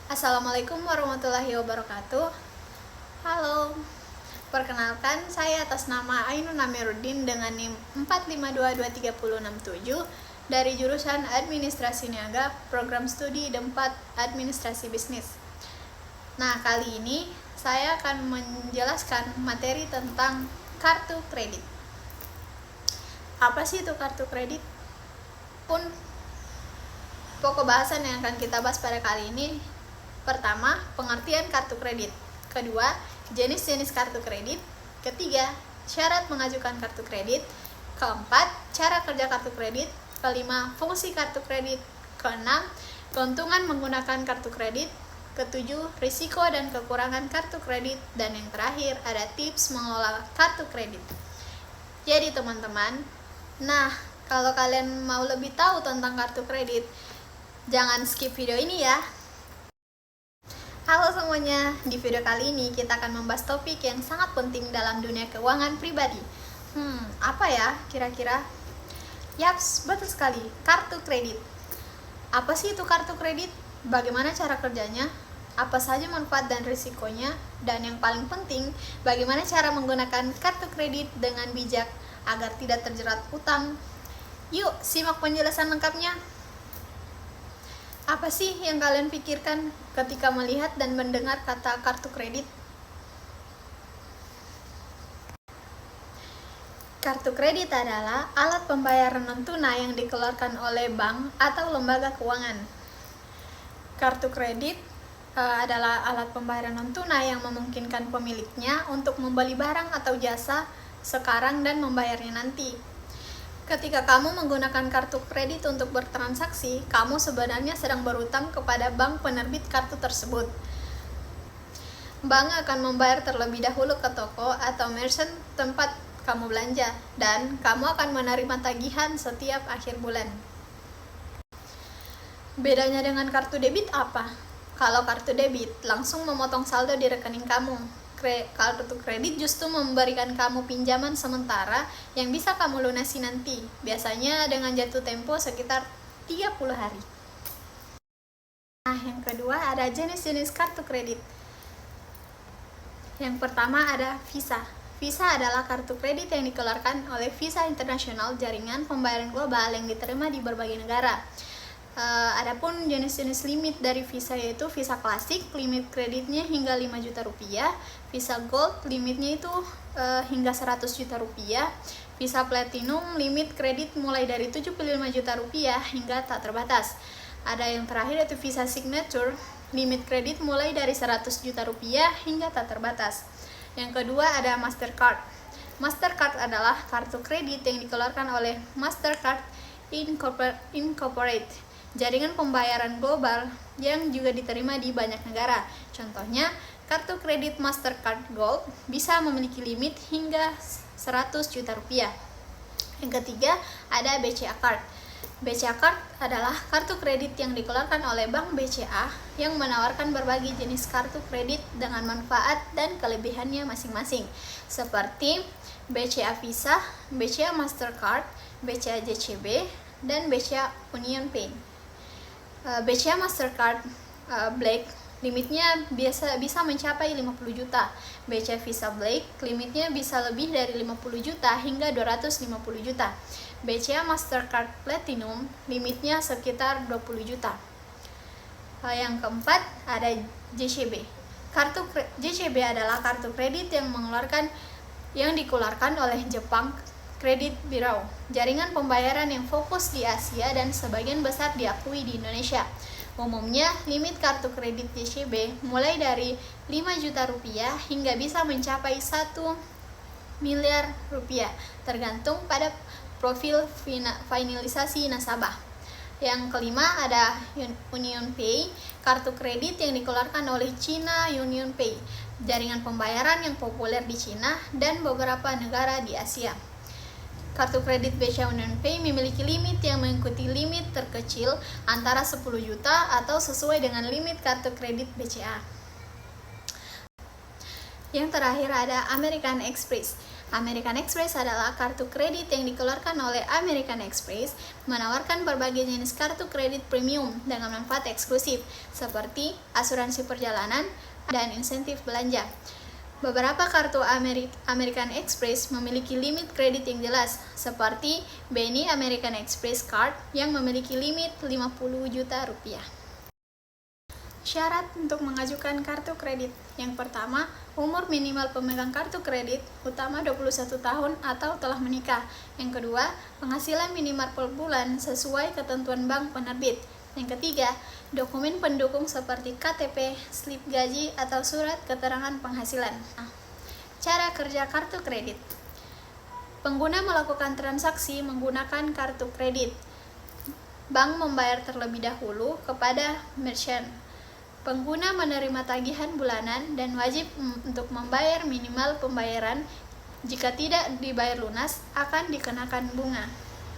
Assalamualaikum warahmatullahi wabarakatuh. Halo, perkenalkan saya atas nama Ainun Amiruddin dengan NIM 4522367 dari jurusan Administrasi Niaga, Program Studi D4 Administrasi Bisnis. Nah, kali ini saya akan menjelaskan materi tentang kartu kredit. Apa sih itu kartu kredit? Pokok bahasan yang akan kita bahas pada kali ini: pertama, pengertian kartu kredit. Kedua, jenis-jenis kartu kredit. Ketiga, syarat mengajukan kartu kredit. Keempat, cara kerja kartu kredit. Kelima, fungsi kartu kredit. Keenam, keuntungan menggunakan kartu kredit. Ketujuh, risiko dan kekurangan kartu kredit. Dan yang terakhir, ada tips mengelola kartu kredit. Jadi teman-teman, kalau kalian mau lebih tahu tentang kartu kredit, jangan skip video ini ya. Halo semuanya, di video kali ini kita akan membahas topik yang sangat penting dalam dunia keuangan pribadi. Apa ya kira-kira? Yaps, betul sekali, kartu kredit. Apa sih itu kartu kredit? Bagaimana cara kerjanya? Apa saja manfaat dan risikonya? Dan yang paling penting, bagaimana cara menggunakan kartu kredit dengan bijak agar tidak terjerat utang? Yuk, simak penjelasan lengkapnya. Apa sih yang kalian pikirkan ketika melihat dan mendengar kata kartu kredit? Kartu kredit adalah alat pembayaran non-tunai yang dikeluarkan oleh bank atau lembaga keuangan. Kartu kredit adalah alat pembayaran non-tunai yang memungkinkan pemiliknya untuk membeli barang atau jasa sekarang dan membayarnya nanti. Ketika kamu menggunakan kartu kredit untuk bertransaksi, kamu sebenarnya sedang berutang kepada bank penerbit kartu tersebut. Bank akan membayar terlebih dahulu ke toko atau merchant tempat kamu belanja, dan kamu akan menerima tagihan setiap akhir bulan. Bedanya dengan kartu debit apa? Kalau kartu debit langsung memotong saldo di rekening kamu. Kartu kredit justru memberikan kamu pinjaman sementara yang bisa kamu lunasi nanti, biasanya dengan jatuh tempo sekitar 30 hari. Yang kedua ada jenis-jenis kartu kredit. Yang pertama ada Visa. Visa adalah kartu kredit yang dikeluarkan oleh Visa International, jaringan pembayaran global yang diterima di berbagai negara. Adapun jenis-jenis limit dari Visa yaitu Visa Klasik, limit kreditnya hingga 5 juta rupiah. Visa Gold, limitnya itu hingga 100 juta rupiah. Visa Platinum, limit kredit mulai dari 75 juta rupiah hingga tak terbatas. Ada yang terakhir yaitu Visa Signature, limit kredit mulai dari 100 juta rupiah hingga tak terbatas. Yang kedua ada Mastercard. Mastercard adalah kartu kredit yang dikeluarkan oleh Mastercard Incorporated, jaringan pembayaran global yang juga diterima di banyak negara. Contohnya, kartu kredit Mastercard Gold bisa memiliki limit hingga 100 juta rupiah. Yang ketiga, ada BCA Card. BCA Card adalah kartu kredit yang dikeluarkan oleh Bank BCA yang menawarkan berbagai jenis kartu kredit dengan manfaat dan kelebihannya masing-masing, seperti BCA Visa, BCA Mastercard, BCA JCB, dan BCA Union Pay. BCA Mastercard Black limitnya bisa mencapai 50 juta. BCA Visa Black limitnya bisa lebih dari 50 juta hingga 250 juta. BCA Mastercard Platinum limitnya sekitar 20 juta. Yang keempat ada JCB. Kartu JCB adalah kartu kredit yang dikeluarkan oleh Jepang Credit Bureau, jaringan pembayaran yang fokus di Asia dan sebagian besar diakui di Indonesia. Umumnya, limit kartu kredit JCB mulai dari 5 juta rupiah hingga bisa mencapai 1 miliar rupiah, tergantung pada profil finalisasi nasabah. Yang kelima ada Union Pay, kartu kredit yang dikeluarkan oleh China Union Pay, jaringan pembayaran yang populer di China dan beberapa negara di Asia. Kartu kredit BCA Union Pay memiliki limit yang mengikuti limit terkecil antara 10 juta atau sesuai dengan limit kartu kredit BCA. Yang terakhir ada American Express. American Express adalah kartu kredit yang dikeluarkan oleh American Express, menawarkan berbagai jenis kartu kredit premium dengan manfaat eksklusif, seperti asuransi perjalanan dan insentif belanja. Beberapa kartu American Express memiliki limit kredit yang jelas, seperti BNI American Express Card yang memiliki limit 50 juta rupiah. Syarat untuk mengajukan kartu kredit. Yang pertama, umur minimal pemegang kartu kredit, utama 21 tahun atau telah menikah. Yang kedua, penghasilan minimal per bulan sesuai ketentuan bank penerbit. Yang ketiga, dokumen pendukung seperti KTP, slip gaji, atau surat keterangan penghasilan. Cara kerja kartu kredit. Pengguna melakukan transaksi menggunakan kartu kredit. Bank membayar terlebih dahulu kepada merchant. Pengguna menerima tagihan bulanan dan wajib untuk membayar minimal pembayaran. Jika tidak dibayar lunas, akan dikenakan bunga.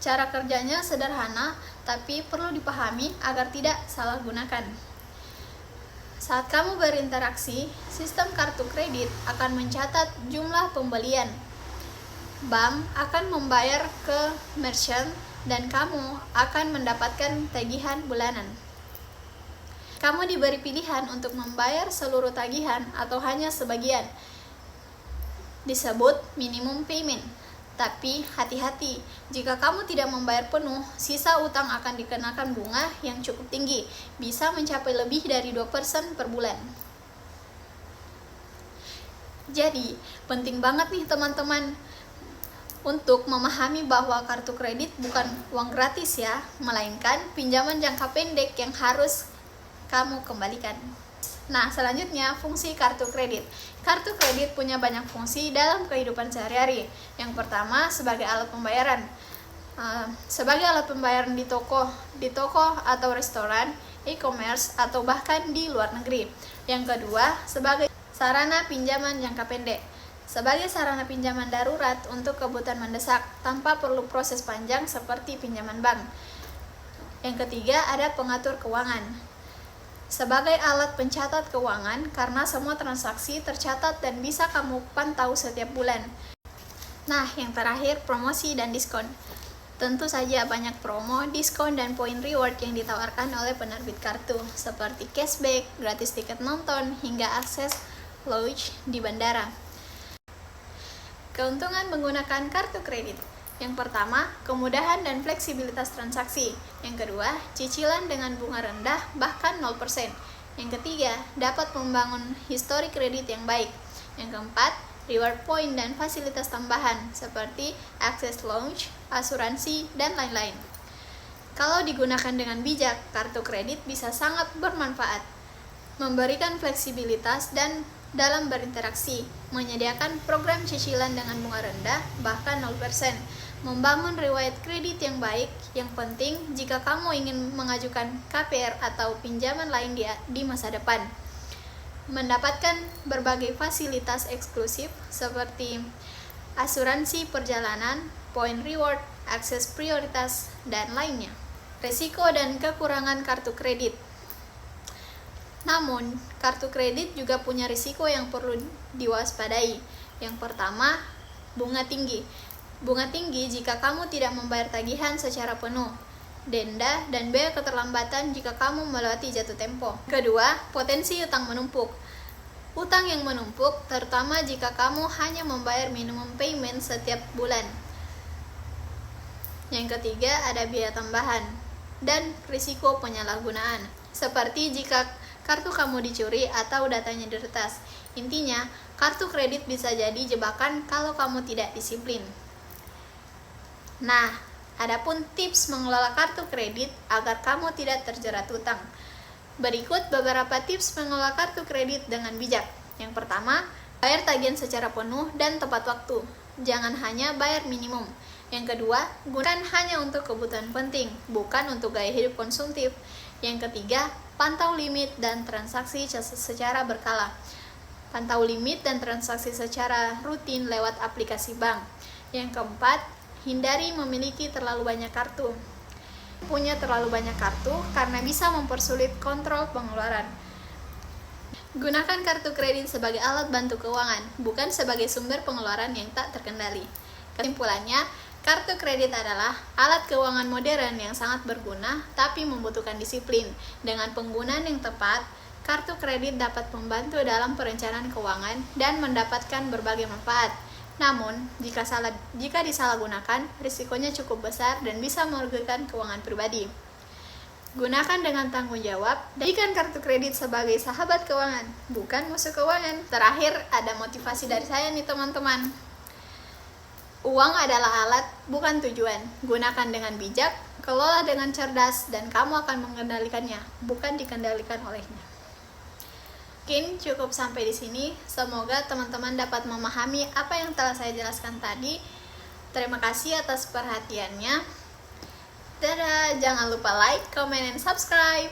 Cara kerjanya sederhana, tapi perlu dipahami agar tidak salah gunakan. Saat kamu berinteraksi, sistem kartu kredit akan mencatat jumlah pembelian. Bank akan membayar ke merchant dan kamu akan mendapatkan tagihan bulanan. Kamu diberi pilihan untuk membayar seluruh tagihan atau hanya sebagian. Disebut minimum payment. Tapi hati-hati, jika kamu tidak membayar penuh, sisa utang akan dikenakan bunga yang cukup tinggi, bisa mencapai lebih dari 2% per bulan. Jadi, penting banget nih teman-teman untuk memahami bahwa kartu kredit bukan uang gratis ya, melainkan pinjaman jangka pendek yang harus kamu kembalikan. Nah, selanjutnya fungsi kartu kredit. Kartu kredit punya banyak fungsi dalam kehidupan sehari-hari. Yang pertama, sebagai alat pembayaran. Sebagai alat pembayaran di toko atau restoran, e-commerce, atau bahkan di luar negeri. Yang kedua, sebagai sarana pinjaman jangka pendek. Sebagai sarana pinjaman darurat untuk kebutuhan mendesak tanpa perlu proses panjang seperti pinjaman bank. Yang ketiga, ada pengatur keuangan. Sebagai alat pencatat keuangan, karena semua transaksi tercatat dan bisa kamu pantau setiap bulan. Nah, yang terakhir, promosi dan diskon. Tentu saja banyak promo, diskon, dan poin reward yang ditawarkan oleh penerbit kartu, seperti cashback, gratis tiket nonton, hingga akses lounge di bandara. Keuntungan menggunakan kartu kredit. Yang pertama, kemudahan dan fleksibilitas transaksi. Yang kedua, cicilan dengan bunga rendah bahkan 0%. Yang ketiga, dapat membangun histori kredit yang baik. Yang keempat, reward point dan fasilitas tambahan seperti akses lounge, asuransi, dan lain-lain. Kalau digunakan dengan bijak, kartu kredit bisa sangat bermanfaat. Memberikan fleksibilitas dan dalam berinteraksi, menyediakan program cicilan dengan bunga rendah bahkan 0%, membangun riwayat kredit yang baik. Yang penting jika kamu ingin mengajukan KPR atau pinjaman lain di masa depan. Mendapatkan berbagai fasilitas eksklusif seperti asuransi perjalanan, poin reward, akses prioritas, dan lainnya. Risiko dan kekurangan kartu kredit. Namun, kartu kredit juga punya risiko yang perlu diwaspadai. Yang pertama, bunga tinggi. Bunga tinggi jika kamu tidak membayar tagihan secara penuh. Denda dan biaya keterlambatan jika kamu melewati jatuh tempo. Kedua, potensi utang menumpuk. Utang yang menumpuk, terutama jika kamu hanya membayar minimum payment setiap bulan. Yang ketiga, ada biaya tambahan dan risiko penyalahgunaan. Seperti jika kartu kamu dicuri atau datanya diretas. Intinya, kartu kredit bisa jadi jebakan kalau kamu tidak disiplin. Nah, adapun tips mengelola kartu kredit agar kamu tidak terjerat hutang. Berikut beberapa tips mengelola kartu kredit dengan bijak. Yang pertama, bayar tagihan secara penuh dan tepat waktu. Jangan hanya bayar minimum. Yang kedua, gunakan hanya untuk kebutuhan penting, bukan untuk gaya hidup konsumtif. Yang ketiga, pantau limit dan transaksi secara berkala. Pantau limit dan transaksi secara rutin lewat aplikasi bank. Yang keempat, hindari memiliki terlalu banyak kartu. Punya terlalu banyak kartu karena bisa mempersulit kontrol pengeluaran. Gunakan kartu kredit sebagai alat bantu keuangan, bukan sebagai sumber pengeluaran yang tak terkendali. Kesimpulannya, kartu kredit adalah alat keuangan modern yang sangat berguna, tapi membutuhkan disiplin. Dengan penggunaan yang tepat, kartu kredit dapat membantu dalam perencanaan keuangan dan mendapatkan berbagai manfaat. Namun, jika disalahgunakan, risikonya cukup besar dan bisa merugikan keuangan pribadi. Gunakan dengan tanggung jawab dan jadikan kartu kredit sebagai sahabat keuangan, bukan musuh keuangan. Terakhir, ada motivasi dari saya nih teman-teman. Uang adalah alat, bukan tujuan. Gunakan dengan bijak, kelola dengan cerdas, dan kamu akan mengendalikannya, bukan dikendalikan olehnya. Mungkin cukup sampai di sini. Semoga teman-teman dapat memahami apa yang telah saya jelaskan tadi. Terima kasih atas perhatiannya. Dadah, jangan lupa like, comment, and subscribe.